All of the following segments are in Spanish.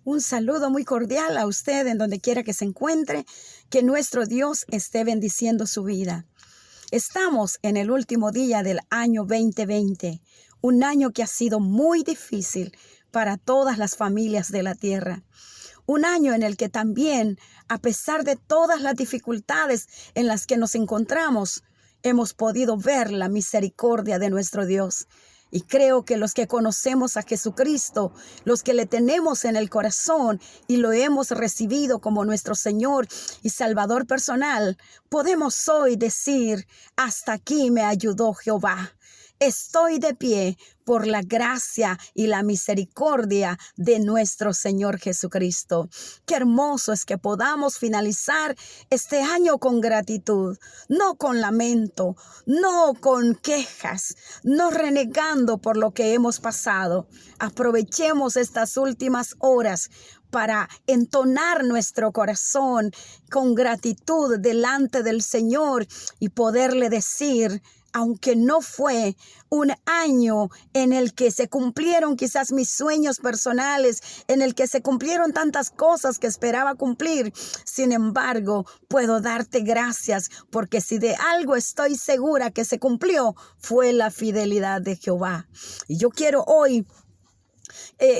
Un saludo muy cordial a usted en donde quiera que se encuentre. Que nuestro Dios esté bendiciendo su vida. Estamos en el último día del año 2020, un año que ha sido muy difícil para todas las familias de la tierra. Un año en el que también, a pesar de todas las dificultades en las que nos encontramos, hemos podido ver la misericordia de nuestro Dios. Y creo que los que conocemos a Jesucristo, los que le tenemos en el corazón y lo hemos recibido como nuestro Señor y Salvador personal, podemos hoy decir: hasta aquí me ayudó Jehová. Estoy de pie por la gracia y la misericordia de nuestro Señor Jesucristo. Qué hermoso es que podamos finalizar este año con gratitud, no con lamento, no con quejas, no renegando por lo que hemos pasado. Aprovechemos estas últimas horas para entonar nuestro corazón con gratitud delante del Señor y poderle decir: aunque no fue un año en el que se cumplieron quizás mis sueños personales, en el que se cumplieron tantas cosas que esperaba cumplir, sin embargo, puedo darte gracias, porque si de algo estoy segura que se cumplió, fue la fidelidad de Jehová. Y yo quiero hoy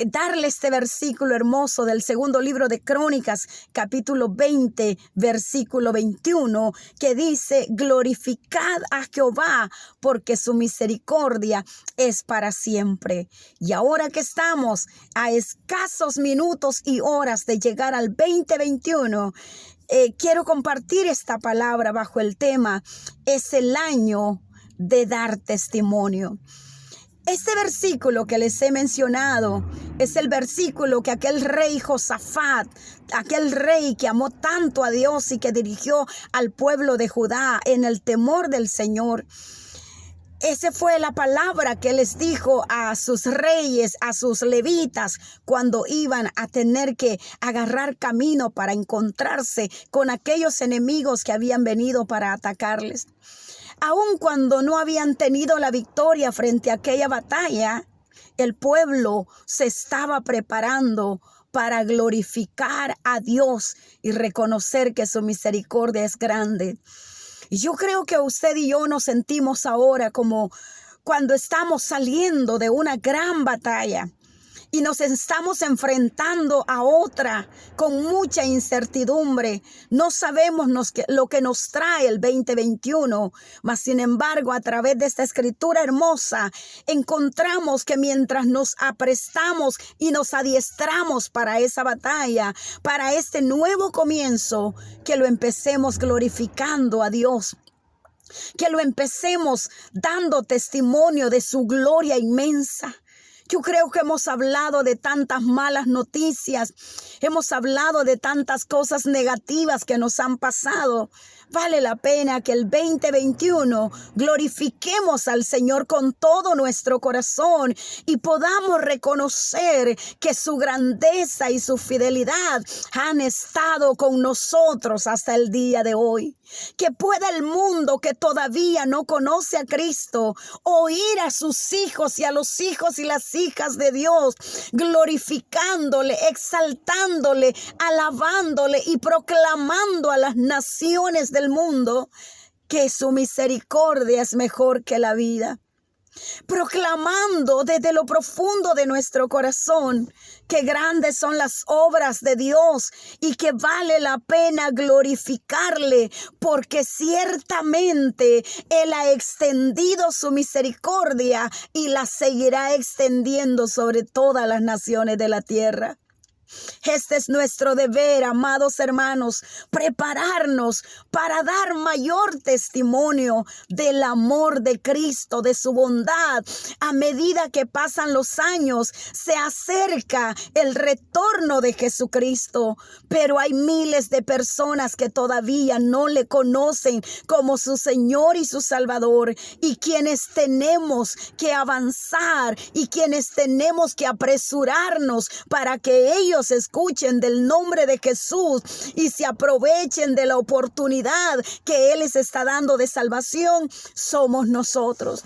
darle este versículo hermoso del segundo libro de Crónicas, capítulo 20, versículo 21, que dice: glorificad a Jehová, porque su misericordia es para siempre. Y ahora que estamos a escasos minutos y horas de llegar al 2021, quiero compartir esta palabra bajo el tema: es el año de dar testimonio. Este versículo que les he mencionado es el versículo que aquel rey Josafat, aquel rey que amó tanto a Dios y que dirigió al pueblo de Judá en el temor del Señor. Esa fue la palabra que les dijo a sus reyes, a sus levitas, cuando iban a tener que agarrar camino para encontrarse con aquellos enemigos que habían venido para atacarles. Aun cuando no habían tenido la victoria frente a aquella batalla, el pueblo se estaba preparando para glorificar a Dios y reconocer que su misericordia es grande. Y yo creo que usted y yo nos sentimos ahora como cuando estamos saliendo de una gran batalla y nos estamos enfrentando a otra con mucha incertidumbre. No sabemos lo que nos trae el 2021, mas sin embargo, a través de esta escritura hermosa, encontramos que mientras nos aprestamos y nos adiestramos para esa batalla, para este nuevo comienzo, que lo empecemos glorificando a Dios. Que lo empecemos dando testimonio de su gloria inmensa. Yo creo que hemos hablado de tantas malas noticias, hemos hablado de tantas cosas negativas que nos han pasado. Vale la pena que el 2021 glorifiquemos al Señor con todo nuestro corazón y podamos reconocer que su grandeza y su fidelidad han estado con nosotros hasta el día de hoy. Que pueda el mundo que todavía no conoce a Cristo oír a sus hijos y a los hijos y las hijas de Dios, glorificándole, exaltándole, alabándole y proclamando a las naciones del mundo que su misericordia es mejor que la vida. Proclamando desde lo profundo de nuestro corazón que grandes son las obras de Dios y que vale la pena glorificarle, porque ciertamente Él ha extendido su misericordia y la seguirá extendiendo sobre todas las naciones de la tierra. Este es nuestro deber, amados hermanos, prepararnos para dar mayor testimonio del amor de Cristo, de su bondad. A medida que pasan los años, se acerca el retorno de Jesucristo, pero hay miles de personas que todavía no le conocen como su Señor y su Salvador, y quienes tenemos que avanzar y quienes tenemos que apresurarnos para que ellos escuchen del nombre de Jesús y se aprovechen de la oportunidad que Él les está dando de salvación, somos nosotros.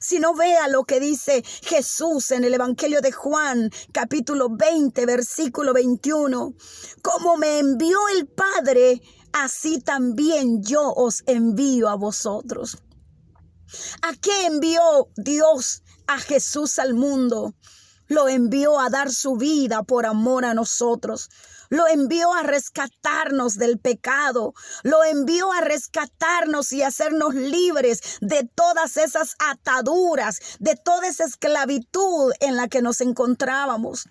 sino vea lo que dice Jesús en el Evangelio de Juan, capítulo 20, versículo 21. Como me envió el Padre, así también yo os envío a vosotros. ¿A qué envió Dios a Jesús al mundo? Lo envió a dar su vida por amor a nosotros. Lo envió a rescatarnos del pecado. Lo envió a rescatarnos y hacernos libres de todas esas ataduras, de toda esa esclavitud en la que nos encontrábamos.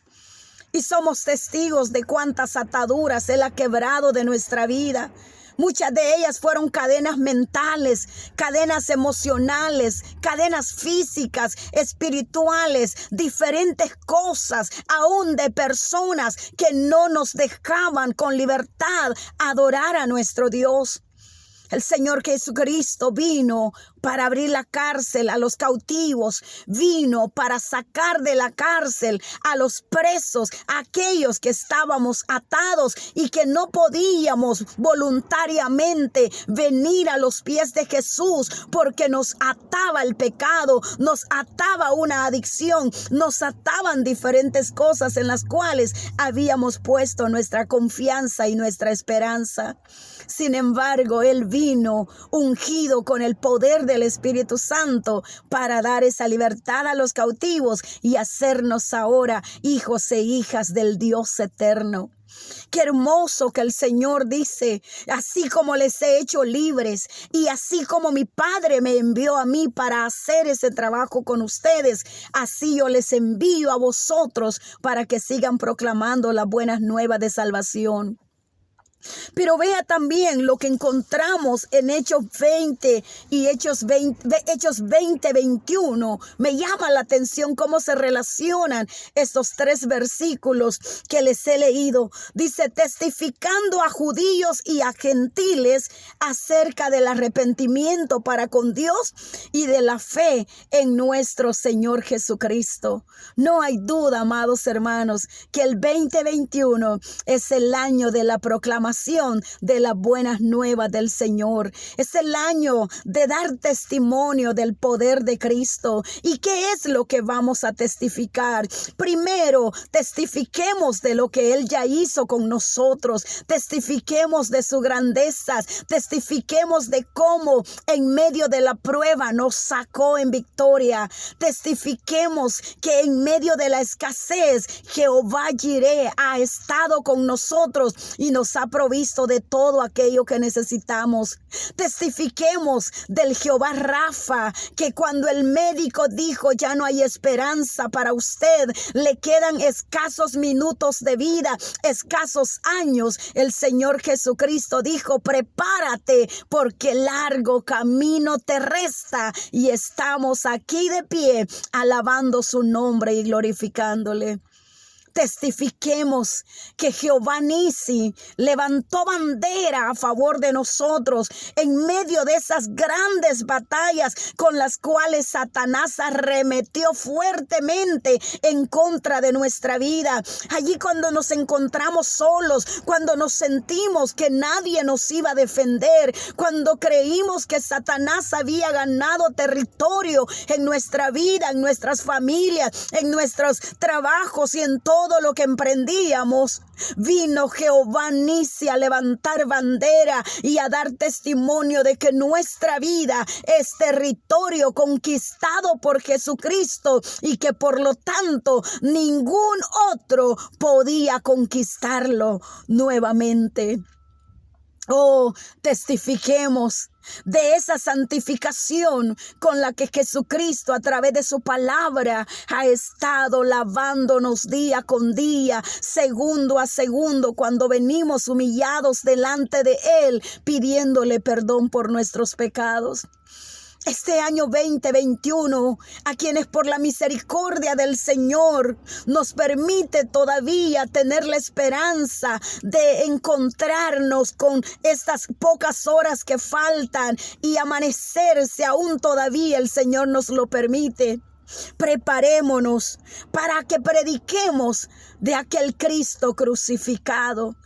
Y somos testigos de cuántas ataduras Él ha quebrado de nuestra vida. Muchas de ellas fueron cadenas mentales, cadenas emocionales, cadenas físicas, espirituales, diferentes cosas, aún de personas que no nos dejaban con libertad adorar a nuestro Dios. El Señor Jesucristo vino para abrir la cárcel a los cautivos, vino para sacar de la cárcel a los presos, a aquellos que estábamos atados y que no podíamos voluntariamente venir a los pies de Jesús porque nos ataba el pecado, nos ataba una adicción, nos ataban diferentes cosas en las cuales habíamos puesto nuestra confianza y nuestra esperanza. Sin embargo, Él vino ungido con el poder del Espíritu Santo para dar esa libertad a los cautivos y hacernos ahora hijos e hijas del Dios eterno. Qué hermoso que el Señor dice, así como les he hecho libres y así como mi Padre me envió a mí para hacer ese trabajo con ustedes, así yo les envío a vosotros para que sigan proclamando las buenas nuevas de salvación. Pero vea también lo que encontramos en Hechos 20 y Hechos 20, 21. Me llama la atención cómo se relacionan estos tres versículos que les he leído. Dice, testificando a judíos y a gentiles acerca del arrepentimiento para con Dios y de la fe en nuestro Señor Jesucristo. No hay duda, amados hermanos, que el 2021 es el año de la proclamación de las buenas nuevas del Señor. Es el año de dar testimonio del poder de Cristo. ¿Y qué es lo que vamos a testificar? Primero, testifiquemos de lo que Él ya hizo con nosotros. Testifiquemos de su grandeza. Testifiquemos de cómo en medio de la prueba nos sacó en victoria. Testifiquemos que en medio de la escasez Jehová Jireh ha estado con nosotros y nos ha provisto de todo aquello que necesitamos. Testifiquemos del Jehová Rafa, que cuando el médico dijo ya no hay esperanza para usted, le quedan escasos minutos de vida, escasos años, el Señor Jesucristo dijo, prepárate porque largo camino te resta, y estamos aquí de pie alabando su nombre y glorificándole. Testifiquemos que Jehová Nisi levantó bandera a favor de nosotros en medio de esas grandes batallas con las cuales Satanás arremetió fuertemente en contra de nuestra vida. Allí cuando nos encontramos solos, cuando nos sentimos que nadie nos iba a defender, cuando creímos que Satanás había ganado territorio en nuestra vida, en nuestras familias, en nuestros trabajos y en todo lo que emprendíamos, vino Jehová Nisi a levantar bandera y a dar testimonio de que nuestra vida es territorio conquistado por Jesucristo y que por lo tanto ningún otro podía conquistarlo nuevamente. Oh, testifiquemos de esa santificación con la que Jesucristo a través de su palabra ha estado lavándonos día con día, segundo a segundo, cuando venimos humillados delante de Él, pidiéndole perdón por nuestros pecados. Este año 2021, a quienes por la misericordia del Señor nos permite todavía tener la esperanza de encontrarnos con estas pocas horas que faltan y amanecerse aún todavía el Señor nos lo permite. Preparémonos para que prediquemos de aquel Cristo crucificado,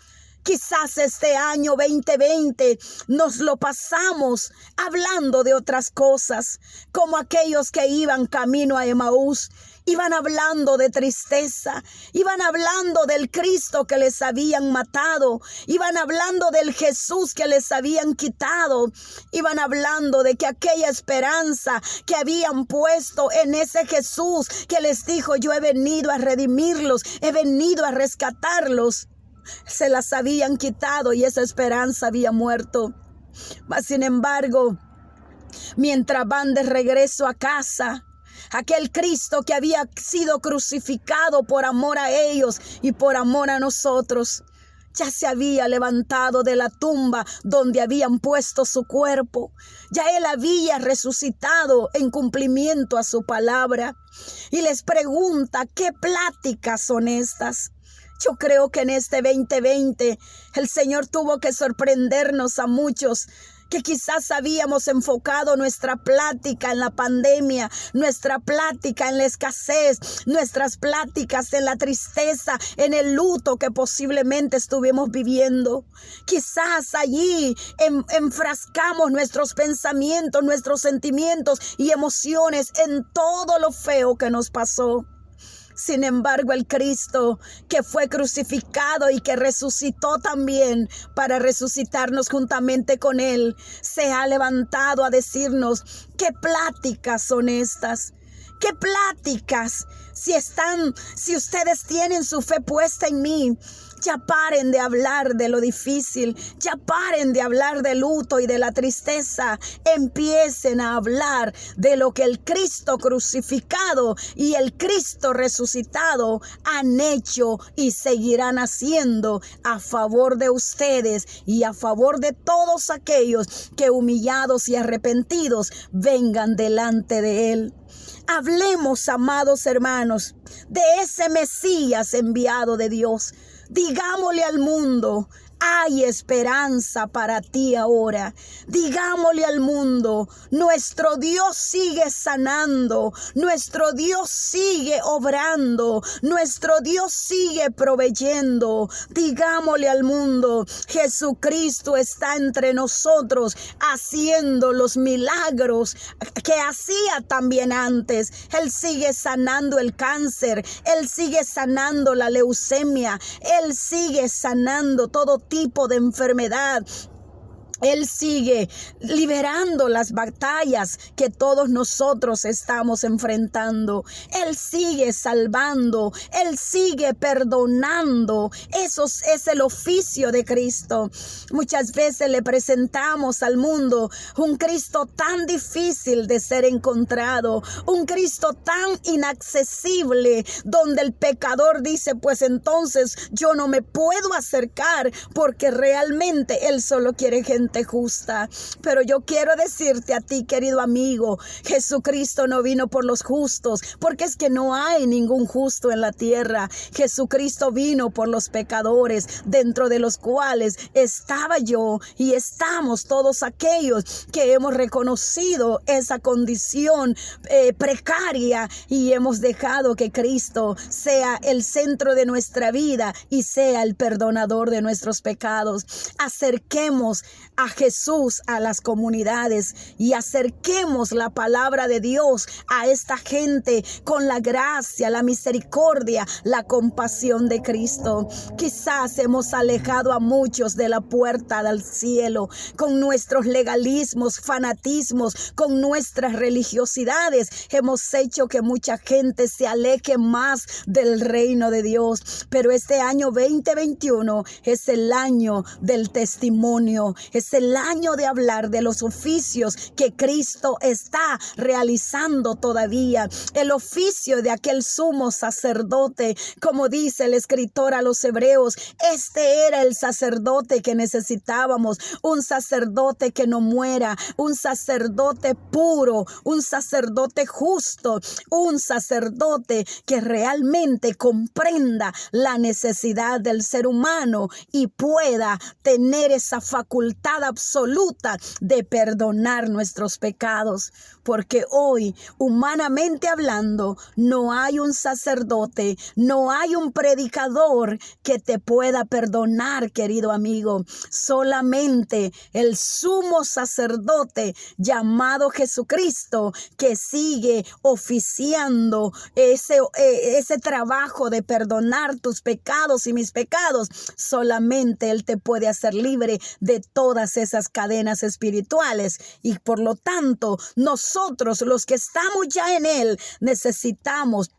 Quizás este año 2020 nos lo pasamos hablando de otras cosas, como aquellos que iban camino a Emaús. Iban hablando de tristeza, iban hablando del Cristo que les habían matado, iban hablando del Jesús que les habían quitado, iban hablando de que aquella esperanza que habían puesto en ese Jesús que les dijo: yo he venido a redimirlos, he venido a rescatarlos, se las habían quitado y esa esperanza había muerto. Mas sin embargo, mientras van de regreso a casa, aquel Cristo que había sido crucificado por amor a ellos y por amor a nosotros, ya se había levantado de la tumba donde habían puesto su cuerpo. Ya Él había resucitado en cumplimiento a su palabra. Y les pregunta: ¿qué pláticas son estas? Yo creo que en este 2020 el Señor tuvo que sorprendernos a muchos que quizás habíamos enfocado nuestra plática en la pandemia, nuestra plática en la escasez, nuestras pláticas en la tristeza, en el luto que posiblemente estuvimos viviendo. Quizás allí enfrascamos nuestros pensamientos, nuestros sentimientos y emociones en todo lo feo que nos pasó. Sin embargo, el Cristo que fue crucificado y que resucitó también para resucitarnos juntamente con Él, se ha levantado a decirnos: ¿qué pláticas son estas? ¿Qué pláticas? Si ustedes tienen su fe puesta en mí, ya paren de hablar de lo difícil, ya paren de hablar del luto y de la tristeza. Empiecen a hablar de lo que el Cristo crucificado y el Cristo resucitado han hecho y seguirán haciendo a favor de ustedes y a favor de todos aquellos que, humillados y arrepentidos, vengan delante de Él. Hablemos, amados hermanos, de ese Mesías enviado de Dios. Digámosle al mundo: hay esperanza para ti ahora. Digámosle al mundo: nuestro Dios sigue sanando, nuestro Dios sigue obrando, nuestro Dios sigue proveyendo. Digámosle al mundo: Jesucristo está entre nosotros haciendo los milagros que hacía también antes. Él sigue sanando el cáncer, Él sigue sanando la leucemia, Él sigue sanando todo tipo de enfermedad. Él sigue liberando las batallas que todos nosotros estamos enfrentando. Él sigue salvando. Él sigue perdonando. Eso es el oficio de Cristo. Muchas veces le presentamos al mundo un Cristo tan difícil de ser encontrado, un Cristo tan inaccesible, donde el pecador dice: pues entonces yo no me puedo acercar, porque realmente Él solo quiere gente justa. Pero yo quiero decirte a ti, querido amigo, Jesucristo no vino por los justos, porque es que no hay ningún justo en la tierra. Jesucristo vino por los pecadores, dentro de los cuales estaba yo y estamos todos aquellos que hemos reconocido esa condición precaria y hemos dejado que Cristo sea el centro de nuestra vida y sea el perdonador de nuestros pecados. Acerquemos a Jesús a las comunidades y acerquemos la palabra de Dios a esta gente con la gracia, la misericordia, la compasión de Cristo. Quizás hemos alejado a muchos de la puerta del cielo con nuestros legalismos, fanatismos, con nuestras religiosidades. Hemos hecho que mucha gente se aleje más del reino de Dios. Pero este año 2021 es el año del testimonio, es el año de hablar de los oficios que Cristo está realizando todavía. El oficio de aquel sumo sacerdote, como dice el escritor a los hebreos, este era el sacerdote que necesitábamos, un sacerdote que no muera, un sacerdote puro, un sacerdote justo, un sacerdote que realmente comprenda la necesidad del ser humano y pueda tener esa facultad potestad absoluta de perdonar nuestros pecados, porque hoy, humanamente hablando, no hay un sacerdote, no hay un predicador que te pueda perdonar, querido amigo. Solamente el sumo sacerdote llamado Jesucristo, que sigue oficiando ese trabajo de perdonar tus pecados y mis pecados. Solamente Él te puede hacer libre de todas esas cadenas espirituales, y por lo tanto nosotros, los que estamos ya en Él, necesitamos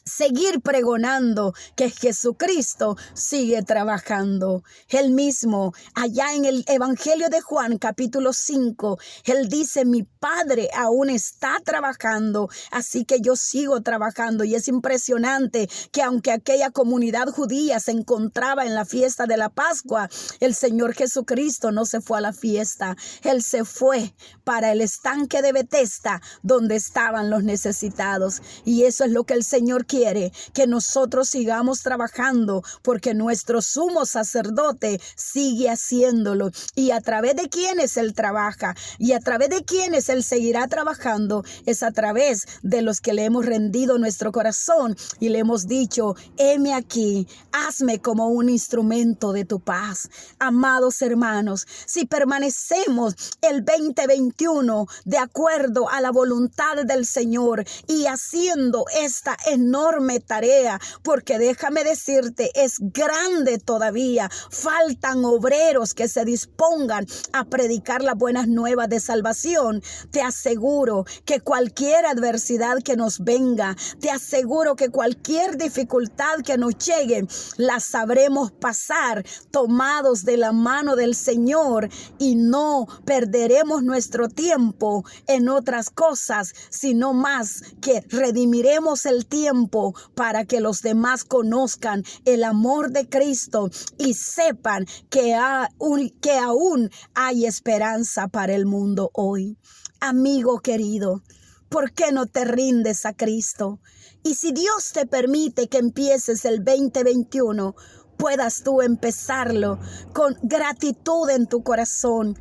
seguir pregonando que Jesucristo sigue trabajando. Él mismo, allá en el Evangelio de Juan, capítulo 5, Él dice: mi Padre aún está trabajando, así que yo sigo trabajando. Y es impresionante que aunque aquella comunidad judía se encontraba en la fiesta de la Pascua, el Señor Jesucristo no se fue a la fiesta. Él se fue para el estanque de Betesda, donde estaban los necesitados. Y eso es lo que el Señor quiere, que nosotros sigamos trabajando, porque nuestro sumo sacerdote sigue haciéndolo. Y a través de quienes Él trabaja y a través de quienes Él seguirá trabajando, es a través de los que le hemos rendido nuestro corazón y le hemos dicho: heme aquí, hazme como un instrumento de tu paz. Amados hermanos, si permanecemos el 2021 de acuerdo a la voluntad del Señor y haciendo esta enorme tarea, porque déjame decirte, es grande todavía, faltan obreros que se dispongan a predicar las buenas nuevas de salvación. Te aseguro que cualquier adversidad que nos venga, te aseguro que cualquier dificultad que nos llegue, la sabremos pasar tomados de la mano del Señor, y no perderemos nuestro tiempo en otras cosas, sino más que redimiremos el tiempo para que los demás conozcan el amor de Cristo y sepan que aún hay esperanza para el mundo hoy. Amigo querido, ¿por qué no te rindes a Cristo? Y si Dios te permite que empieces el 2021, puedas tú empezarlo con gratitud en tu corazón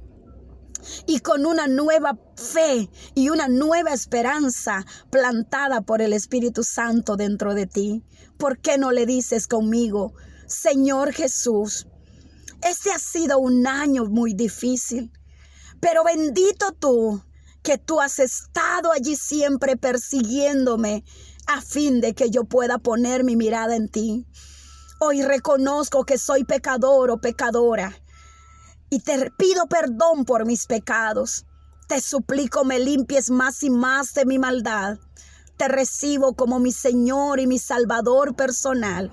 y con una nueva fe y una nueva esperanza plantada por el Espíritu Santo dentro de ti. ¿Por qué no le dices conmigo: Señor Jesús, este ha sido un año muy difícil, pero bendito tú, que tú has estado allí siempre persiguiéndome a fin de que yo pueda poner mi mirada en ti? Hoy reconozco que soy pecador o pecadora y te pido perdón por mis pecados. Te suplico me limpies más y más de mi maldad. Te recibo como mi Señor y mi Salvador personal.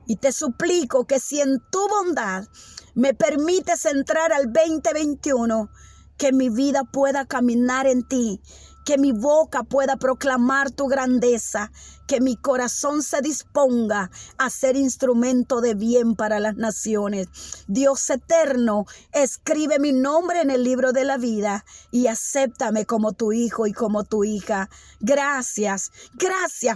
Y te suplico que si en tu bondad me permites entrar al 2021, que mi vida pueda caminar en ti, que mi boca pueda proclamar tu grandeza, que mi corazón se disponga a ser instrumento de bien para las naciones. Dios eterno, escribe mi nombre en el libro de la vida y acéptame como tu hijo y como tu hija. Gracias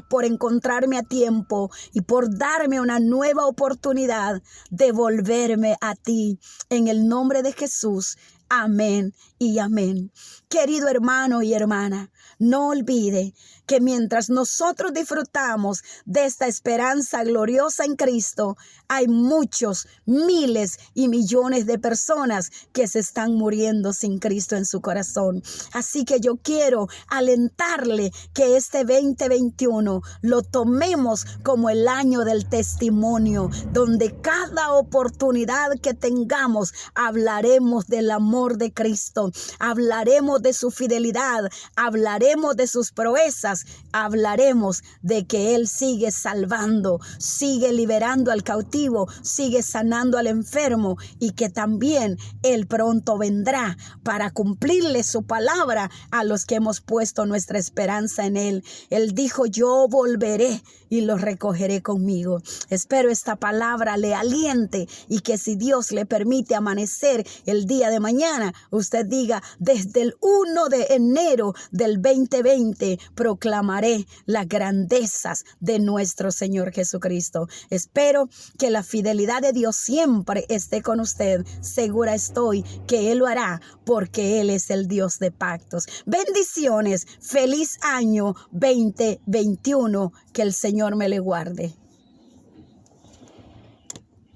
por encontrarme a tiempo y por darme una nueva oportunidad de volverme a ti. En el nombre de Jesús. Amén y amén. Querido hermano y hermana, no olvide que mientras nosotros disfrutamos de esta esperanza gloriosa en Cristo, hay muchos, miles y millones de personas que se están muriendo sin Cristo en su corazón. Así que yo quiero alentarle que este 2021 lo tomemos como el año del testimonio, donde cada oportunidad que tengamos hablaremos del amor de Cristo, hablaremos de su fidelidad, hablaremos de sus proezas, hablaremos de que Él sigue salvando, sigue liberando al cautivo, sigue sanando al enfermo, y que también Él pronto vendrá para cumplirle su palabra a los que hemos puesto nuestra esperanza en Él. Él dijo: yo volveré y los recogeré conmigo. Espero esta palabra le aliente y que, si Dios le permite amanecer el día de mañana, usted diga: desde el 1 de enero del 2020 proclamaré las grandezas de nuestro Señor Jesucristo. Espero que la fidelidad de Dios siempre esté con usted. Segura estoy que Él lo hará porque Él es el Dios de pactos. Bendiciones. Feliz año 2021. Que el Señor me le guarde.